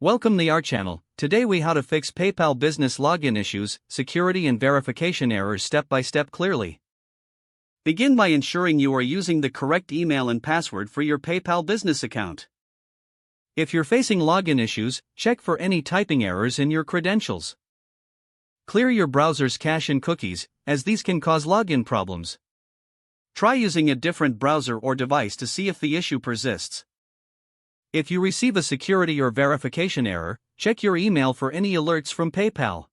Welcome to our channel. Today we how to fix PayPal business login issues, security and verification errors step by step clearly. Begin by ensuring you are using the correct email and password for your PayPal business account. If you're facing login issues, check for any typing errors in your credentials. Clear your browser's cache and cookies, as these can cause login problems. Try using a different browser or device to see if the issue persists. If you receive a security or verification error, check your email for any alerts from PayPal.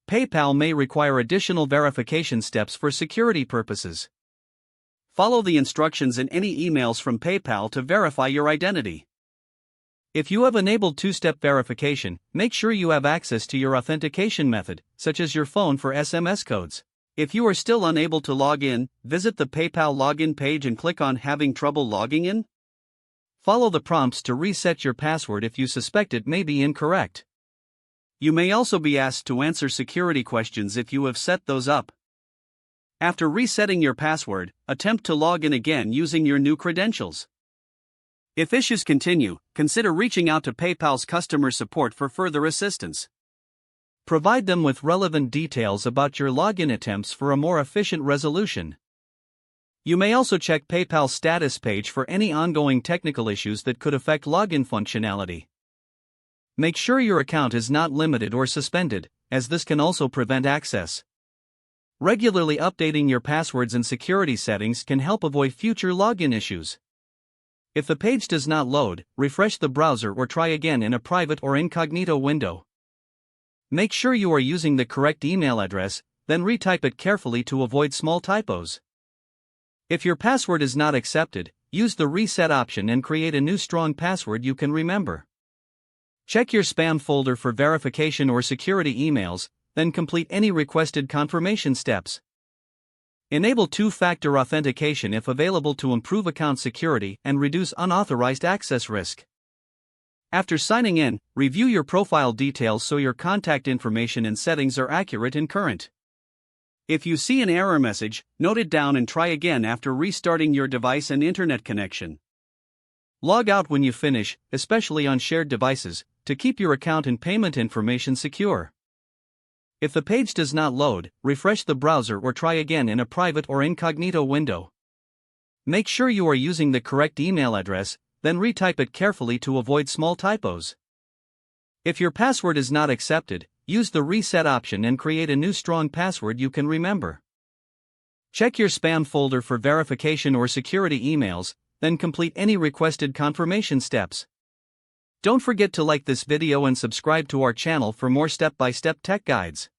PayPal may require additional verification steps for security purposes. Follow the instructions in any emails from PayPal to verify your identity. If you have enabled two-step verification, make sure you have access to your authentication method, such as your phone for SMS codes. If you are still unable to log in, visit the PayPal login page and click on Having Trouble Logging In. Follow the prompts to reset your password if you suspect it may be incorrect. You may also be asked to answer security questions if you have set those up. After resetting your password, attempt to log in again using your new credentials. If issues continue, consider reaching out to PayPal's customer support for further assistance. Provide them with relevant details about your login attempts for a more efficient resolution. You may also check PayPal's status page for any ongoing technical issues that could affect login functionality. Make sure your account is not limited or suspended, as this can also prevent access. Regularly updating your passwords and security settings can help avoid future login issues. If the page does not load, refresh the browser or try again in a private or incognito window. Make sure you are using the correct email address, then retype it carefully to avoid small typos. If your password is not accepted, use the reset option and create a new strong password you can remember. Check your spam folder for verification or security emails, then complete any requested confirmation steps. Enable two-factor authentication if available to improve account security and reduce unauthorized access risk. After signing in, review your profile details so your contact information and settings are accurate and current. If you see an error message, note it down and try again after restarting your device and internet connection. Log out when you finish, especially on shared devices, to keep your account and payment information secure. If the page does not load, refresh the browser or try again in a private or incognito window. Make sure you are using the correct email address, then retype it carefully to avoid small typos. If your password is not accepted, use the reset option and create a new strong password you can remember. Check your spam folder for verification or security emails, then complete any requested confirmation steps. Don't forget to like this video and subscribe to our channel for more step-by-step tech guides.